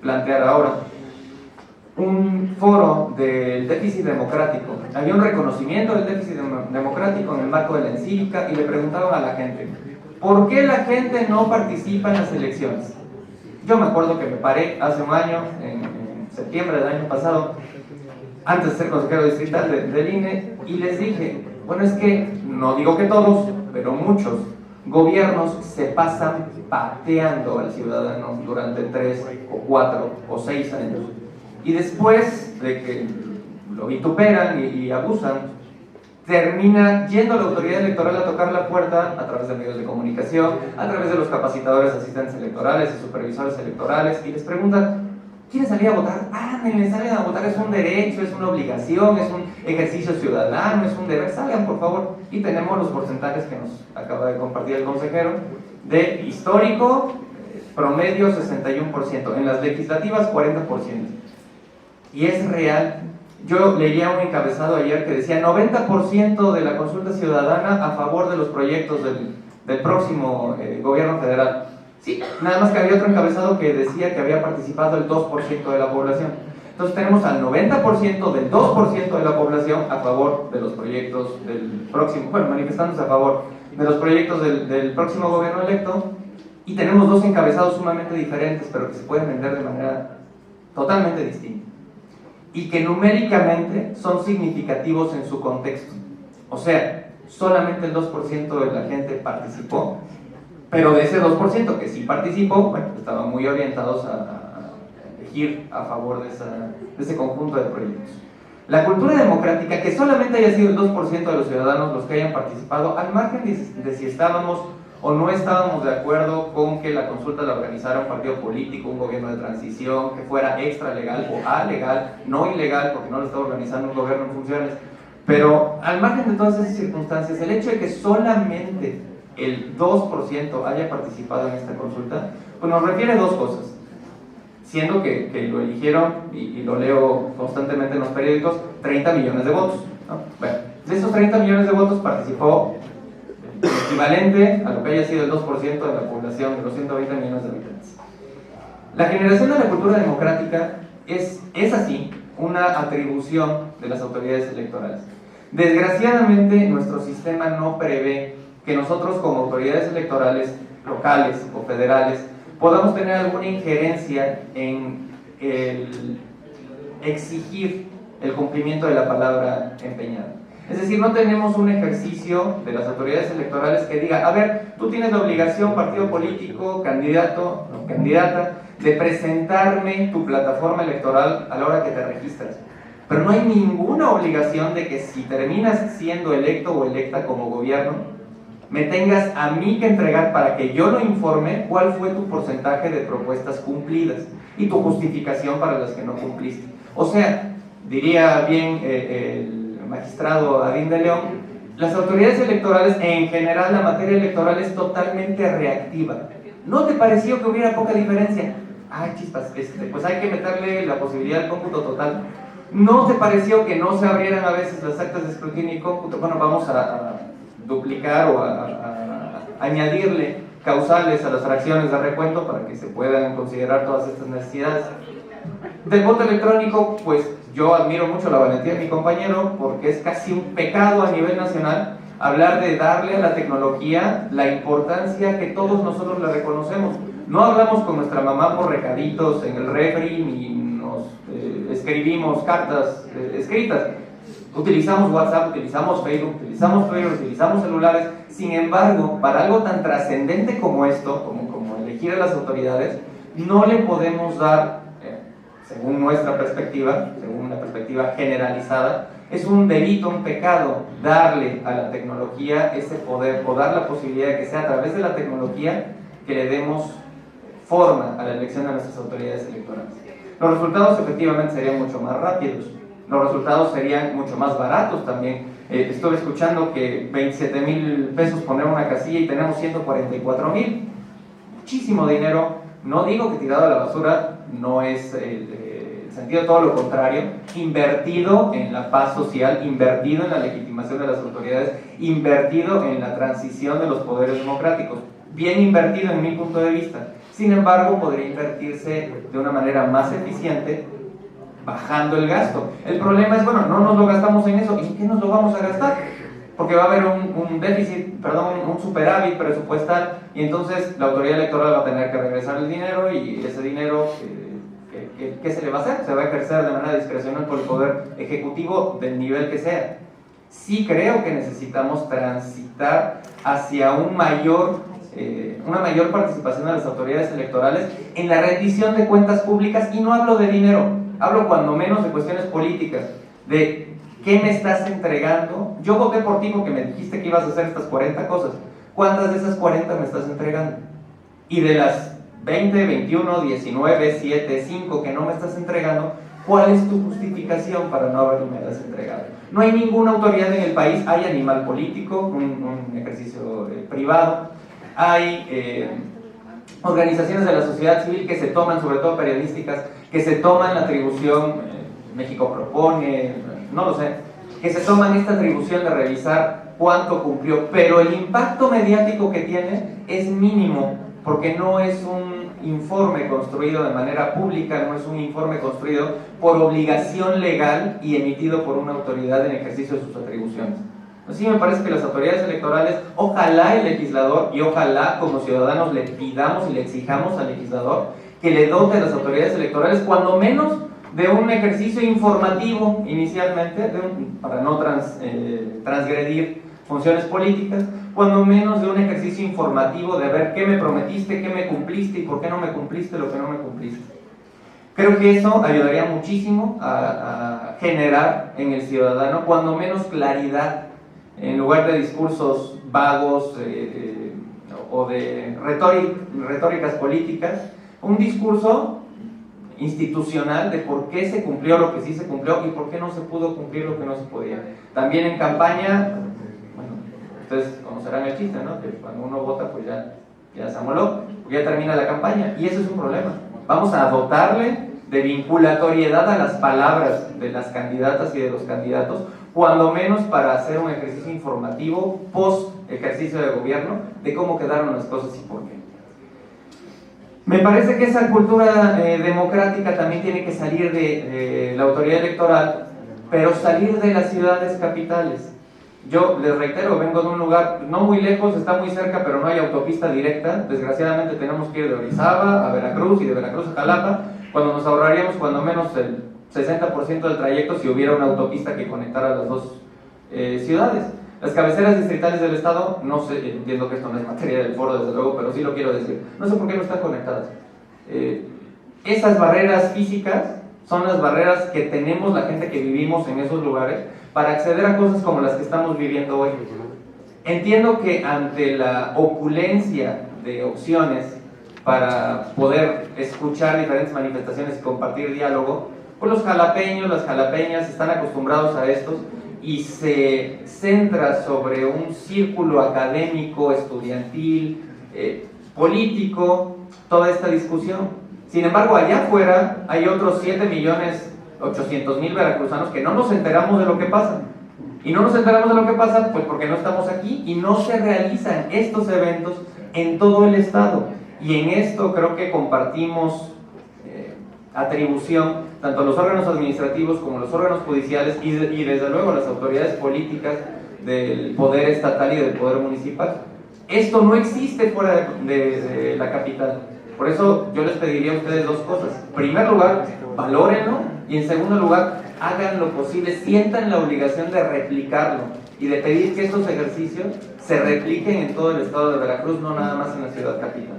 plantear ahora. Un foro del déficit democrático. Había un reconocimiento del déficit democrático en el marco de la encíclica y le preguntaban a la gente, ¿por qué la gente no participa en las elecciones? Yo me acuerdo que me paré hace un año, en septiembre del año pasado, antes de ser consejero distrital del INE, y les dije, bueno, es que, no digo que todos, pero muchos gobiernos se pasan pateando al ciudadano durante 3 o 4 o 6 años. Y después de que lo vituperan y abusan, termina yendo a la autoridad electoral a tocar la puerta a través de medios de comunicación, a través de los capacitadores, asistentes electorales y supervisores electorales, y les preguntan, ¿quieren salir a votar? Ándale, salgan a votar, es un derecho, es una obligación, es un ejercicio ciudadano, es un deber, salgan por favor. Y tenemos los porcentajes que nos acaba de compartir el consejero, de histórico, promedio 61%, en las legislativas 40%. Y es real. Yo leía un encabezado ayer que decía 90% de la consulta ciudadana a favor de los proyectos del próximo gobierno federal. Sí, nada más que había otro encabezado que decía que había participado el 2% de la población. Entonces tenemos al 90% del 2% de la población a favor de los proyectos del próximo, bueno, manifestándose a favor de los proyectos del próximo gobierno electo, y tenemos dos encabezados sumamente diferentes, pero que se pueden vender de manera totalmente distinta, y que numéricamente son significativos en su contexto. O sea, solamente el 2% de la gente participó, pero de ese 2% que sí participó, bueno, estaban muy orientados a elegir a favor de ese conjunto de proyectos. La cultura democrática, que solamente haya sido el 2% de los ciudadanos los que hayan participado, al margen de si estábamos o no estábamos de acuerdo con que la consulta la organizara un partido político, un gobierno de transición, que fuera extra legal o alegal, no ilegal, porque no lo estaba organizando un gobierno en funciones, pero al margen de todas esas circunstancias, el hecho de que solamente el 2% haya participado en esta consulta, pues nos refiere a dos cosas, siendo que lo eligieron, y lo leo constantemente en los periódicos, 30 millones de votos, ¿no? Bueno, de esos 30 millones de votos participó el equivalente a lo que haya sido el 2% de la población de los 120 millones de habitantes. La generación de la cultura democrática es así una atribución de las autoridades electorales. Desgraciadamente, nuestro sistema no prevé que nosotros como autoridades electorales locales o federales podamos tener alguna injerencia en el exigir el cumplimiento de la palabra empeñada. Es decir, no tenemos un ejercicio de las autoridades electorales que diga, a ver, tú tienes la obligación, partido político, candidato o candidata, de presentarme tu plataforma electoral a la hora que te registras. Pero no hay ninguna obligación de que si terminas siendo electo o electa como gobierno, me tengas a mí que entregar para que yo lo informe cuál fue tu porcentaje de propuestas cumplidas y tu justificación para las que no cumpliste. O sea, diría bien el magistrado Adín de León, las autoridades electorales, en general la materia electoral es totalmente reactiva. ¿No te pareció que hubiera poca diferencia? Ay, chispas, pues hay que meterle la posibilidad del cómputo total. ¿No te pareció que no se abrieran a veces las actas de escrutinio y cómputo? Bueno, vamos a duplicar o a añadirle causales a las fracciones de recuento para que se puedan considerar todas estas necesidades. Del voto electrónico, pues yo admiro mucho la valentía de mi compañero, porque es casi un pecado a nivel nacional hablar de darle a la tecnología la importancia que todos nosotros le reconocemos. No hablamos con nuestra mamá por recaditos en el refri, ni nos escribimos cartas escritas. Utilizamos WhatsApp, utilizamos Facebook, utilizamos Twitter, utilizamos celulares. Sin embargo, para algo tan trascendente como esto, como elegir a las autoridades, no le podemos dar, según nuestra perspectiva, según una perspectiva generalizada, es un delito, un pecado, darle a la tecnología ese poder, o dar la posibilidad de que sea a través de la tecnología que le demos forma a la elección de nuestras autoridades electorales. Los resultados efectivamente serían mucho más rápidos. Los resultados serían mucho más baratos también. Estuve escuchando que 27,000 pesos poner una casilla y tenemos 144,000. Muchísimo dinero. No digo que tirado a la basura, no es el sentido, todo lo contrario. Invertido en la paz social, invertido en la legitimación de las autoridades, invertido en la transición de los poderes democráticos. Bien invertido en mi punto de vista. Sin embargo, podría invertirse de una manera más eficiente, bajando el gasto. El problema es, bueno, no nos lo gastamos en eso, ¿y en qué nos lo vamos a gastar? Porque va a haber un déficit, perdón, un superávit presupuestal, y entonces la autoridad electoral va a tener que regresar el dinero, y ese dinero, ¿qué se le va a hacer? Se va a ejercer de manera discrecional por el Poder Ejecutivo del nivel que sea. Sí creo que necesitamos transitar hacia una mayor participación de las autoridades electorales en la rendición de cuentas públicas, y no hablo de dinero, hablo cuando menos de cuestiones políticas, de ¿qué me estás entregando? Yo voté por ti porque me dijiste que ibas a hacer estas 40 cosas. ¿Cuántas de esas 40 me estás entregando? Y de las 20, 21, 19, 7, 5 que no me estás entregando, ¿cuál es tu justificación para no haberme las entregado? No hay ninguna autoridad en el país, hay animal político, un ejercicio privado, hay organizaciones de la sociedad civil que se toman, sobre todo periodísticas, que se toman la atribución, México propone, no lo sé, que se toman esta atribución de revisar cuánto cumplió, pero el impacto mediático que tiene es mínimo, porque no es un informe construido de manera pública, no es un informe construido por obligación legal y emitido por una autoridad en ejercicio de sus atribuciones. Así me parece que las autoridades electorales, ojalá el legislador, y ojalá como ciudadanos le pidamos y le exijamos al legislador que le dote a las autoridades electorales cuando menos de un ejercicio informativo inicialmente, para no transgredir funciones políticas, cuando menos de un ejercicio informativo de ver qué me prometiste, qué me cumpliste y por qué no me cumpliste lo que no me cumpliste. Creo que eso ayudaría muchísimo a generar en el ciudadano cuando menos claridad, en lugar de discursos vagos o de retóricas políticas, un discurso institucional de por qué se cumplió lo que sí se cumplió y por qué no se pudo cumplir lo que no se podía. También en campaña, bueno, ustedes conocerán el chiste, ¿no? Que cuando uno vota, pues ya se amoló, ya termina la campaña, y eso es un problema. Vamos a dotarle de vinculatoriedad a las palabras de las candidatas y de los candidatos, cuando menos para hacer un ejercicio informativo post ejercicio de gobierno de cómo quedaron las cosas y por qué. Me parece que esa cultura democrática también tiene que salir de la autoridad electoral, pero salir de las ciudades capitales. Yo les reitero, vengo de un lugar no muy lejos, está muy cerca, pero no hay autopista directa. Desgraciadamente tenemos que ir de Orizaba a Veracruz y de Veracruz a Jalapa, cuando nos ahorraríamos cuando menos el 60% del trayecto si hubiera una autopista que conectara las dos ciudades. Las cabeceras distritales del estado, no sé, entiendo que esto no es materia del foro desde luego, pero sí lo quiero decir, no sé por qué no están conectadas. Esas barreras físicas son las barreras que tenemos la gente que vivimos en esos lugares para acceder a cosas como las que estamos viviendo hoy. Entiendo que ante la opulencia de opciones para poder escuchar diferentes manifestaciones y compartir diálogo, pues los jalapeños, las jalapeñas están acostumbrados a estos, y se centra sobre un círculo académico, estudiantil, político, toda esta discusión. Sin embargo, allá afuera hay otros 7.800.000 veracruzanos que no nos enteramos de lo que pasa. Y no nos enteramos de lo que pasa pues porque no estamos aquí y no se realizan estos eventos en todo el estado. Y en esto creo que compartimos atribución, tanto los órganos administrativos como los órganos judiciales y desde luego las autoridades políticas del poder estatal y del poder municipal. Esto no existe fuera de la capital. Por eso yo les pediría a ustedes dos cosas. En primer lugar, valórenlo, y en segundo lugar, hagan lo posible, sientan la obligación de replicarlo y de pedir que estos ejercicios se repliquen en todo el estado de Veracruz, no nada más en la ciudad capital.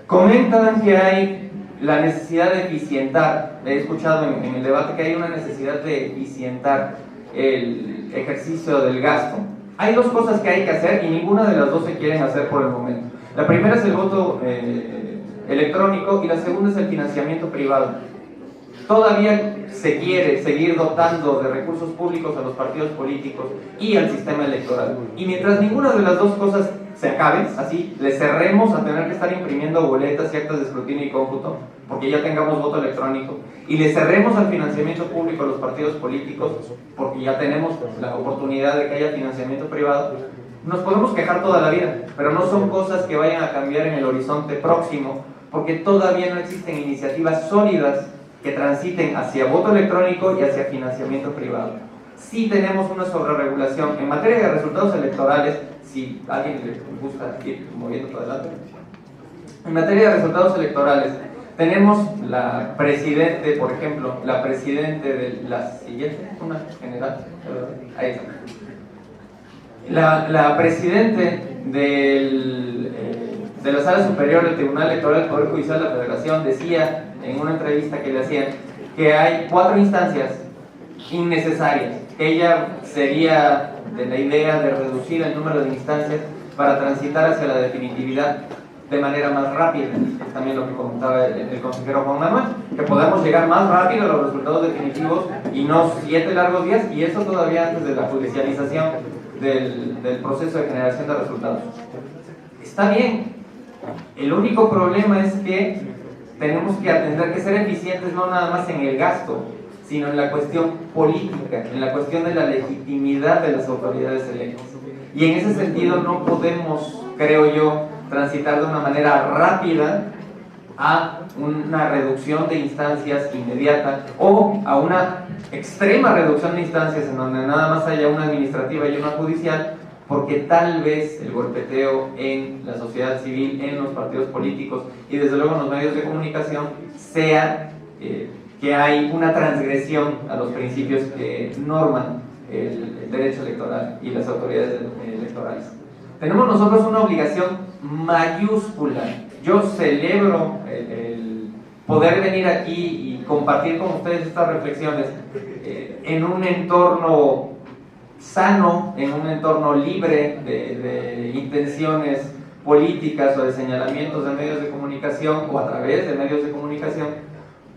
Comentan que hay la necesidad de eficientar, he escuchado en el debate que hay una necesidad de eficientar el ejercicio del gasto. Hay dos cosas que hay que hacer y ninguna de las dos se quieren hacer por el momento. La primera es el voto electrónico y la segunda es el financiamiento privado. Todavía se quiere seguir dotando de recursos públicos a los partidos políticos y al sistema electoral. Y mientras ninguna de las dos cosas se acabe, así, le cerremos a tener que estar imprimiendo boletas y actas de escrutinio y cómputo, porque ya tengamos voto electrónico, y le cerremos al financiamiento público a los partidos políticos, porque ya tenemos la oportunidad de que haya financiamiento privado, nos podemos quejar toda la vida, pero no son cosas que vayan a cambiar en el horizonte próximo, porque todavía no existen iniciativas sólidas que transiten hacia voto electrónico y hacia financiamiento privado. Sí tenemos una sobreregulación en materia de resultados electorales, si a alguien le gusta ir moviendo para adelante. En materia de resultados electorales, tenemos la presidente, por ejemplo, la presidente de la siguiente, una general, ahí está. La presidente de la Sala Superior del Tribunal Electoral del Poder Judicial de la Federación decía en una entrevista que le hacían que hay 4 instancias innecesarias, que ella sería de la idea de reducir el número de instancias para transitar hacia la definitividad de manera más rápida. Es también lo que comentaba el consejero Juan Manuel, que podamos llegar más rápido a los resultados definitivos y no 7 largos días, y eso todavía antes de la judicialización del proceso de generación de resultados. Está bien, el único problema es que tenemos que atender que ser eficientes no nada más en el gasto, sino en la cuestión política, en la cuestión de la legitimidad de las autoridades electas. Y en ese sentido no podemos, creo yo, transitar de una manera rápida a una reducción de instancias inmediata o a una extrema reducción de instancias en donde nada más haya una administrativa y una judicial, porque tal vez el golpeteo en la sociedad civil, en los partidos políticos y desde luego en los medios de comunicación sea que hay una transgresión a los principios que norman el derecho electoral y las autoridades electorales. Tenemos nosotros una obligación mayúscula. Yo celebro el poder venir aquí y compartir con ustedes estas reflexiones en un entorno sano, en un entorno libre de intenciones políticas o de señalamientos de medios de comunicación o a través de medios de comunicación,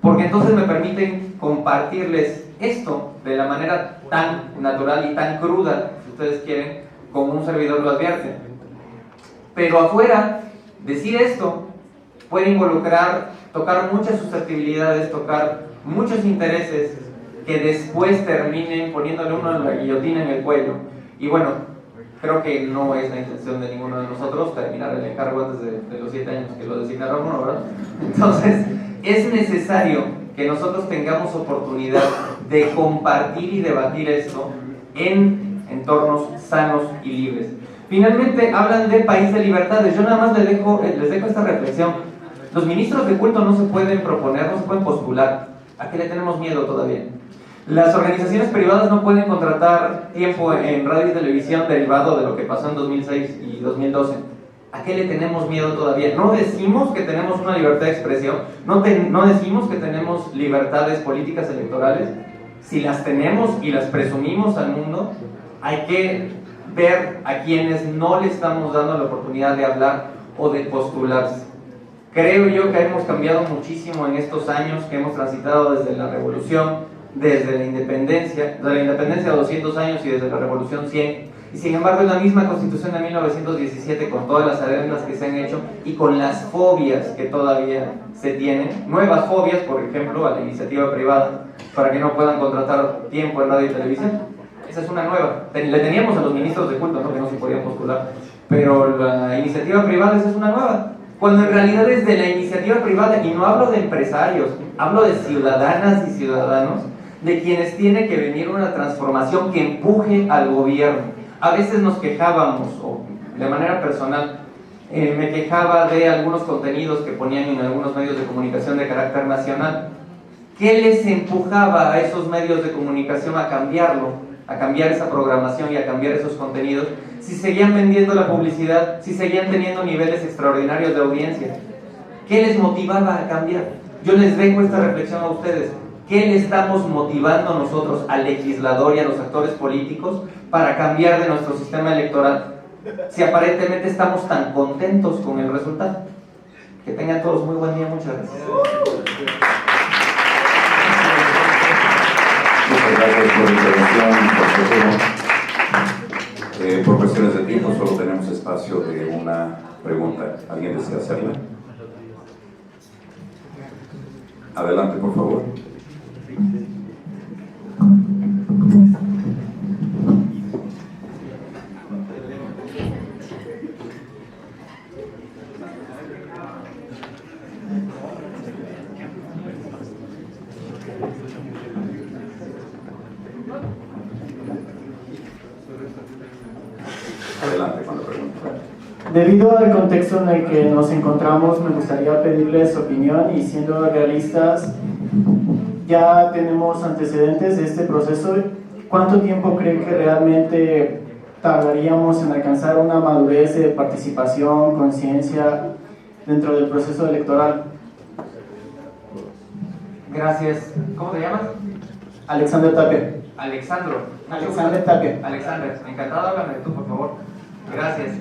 porque entonces me permiten compartirles esto de la manera tan natural y tan cruda, si ustedes quieren, como un servidor lo advierte. Pero afuera, decir esto puede involucrar, tocar muchas susceptibilidades, tocar muchos intereses que después terminen poniéndole uno la guillotina en el cuello. Y bueno, creo que no es la intención de ninguno de nosotros terminar el encargo antes de los 7 años que lo designaron uno, ¿verdad? Entonces, es necesario que nosotros tengamos oportunidad de compartir y debatir esto en entornos sanos y libres. Finalmente, hablan de país de libertades. Yo nada más les dejo esta reflexión. Los ministros de culto no se pueden proponer, no se pueden postular. ¿A qué le tenemos miedo todavía? Las organizaciones privadas no pueden contratar tiempo en radio y televisión derivado de lo que pasó en 2006 y 2012. ¿A qué le tenemos miedo todavía? No decimos que tenemos una libertad de expresión, no decimos que tenemos libertades políticas electorales. Si las tenemos y las presumimos al mundo, hay que ver a quienes no le estamos dando la oportunidad de hablar o de postularse. Creo yo que hemos cambiado muchísimo en estos años que hemos transitado desde la revolución, desde la independencia de 200 años y desde la revolución 100. Y sin embargo es la misma Constitución de 1917 con todas las adendas que se han hecho y con las fobias que todavía se tienen, nuevas fobias, por ejemplo, a la iniciativa privada para que no puedan contratar tiempo en radio y televisión. Esa es una nueva. Le teníamos a los ministros de culto, ¿no? Que no se podían postular, pero la iniciativa privada, esa es una nueva. Cuando en realidad es de la iniciativa privada, y no hablo de empresarios, hablo de ciudadanas y ciudadanos, de quienes tiene que venir una transformación que empuje al gobierno. A veces nos quejábamos, o de manera personal, me quejaba de algunos contenidos que ponían en algunos medios de comunicación de carácter nacional. ¿Qué les empujaba a esos medios de comunicación a cambiarlo? A cambiar esa programación y a cambiar esos contenidos, si seguían vendiendo la publicidad, si seguían teniendo niveles extraordinarios de audiencia. ¿Qué les motivaba a cambiar? Yo les dejo esta reflexión a ustedes. ¿Qué le estamos motivando nosotros al legislador y a los actores políticos para cambiar de nuestro sistema electoral? Si aparentemente estamos tan contentos con el resultado. Que tengan todos muy buen día, muchas gracias. Muchas gracias por la intervención, consejero. Por cuestiones de tiempo solo tenemos espacio de una pregunta. ¿Alguien desea hacerla? Adelante, por favor. Adelante con la pregunta. Debido al contexto en el que nos encontramos, me gustaría pedirles su opinión y siendo realistas, ya tenemos antecedentes de este proceso. ¿Cuánto tiempo creen que realmente tardaríamos en alcanzar una madurez de participación, conciencia dentro del proceso electoral? Gracias. ¿Cómo te llamas? Alexander Tapia. Alexandro. Alexander Tapia. Alexander, encantado, háblame tú, por favor. Gracias.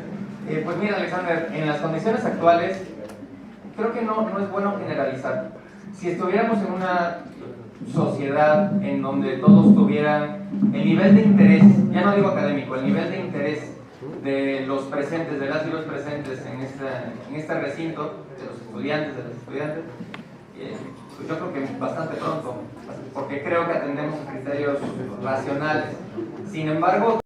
Pues mira, Alexander, en las condiciones actuales, creo que no es bueno generalizar. Si estuviéramos en una sociedad en donde todos tuvieran el nivel de interés, ya no digo académico, el nivel de interés de los presentes, de las y los presentes en este recinto, de los estudiantes, pues yo creo que bastante pronto, porque creo que atendemos a criterios racionales. Sin embargo,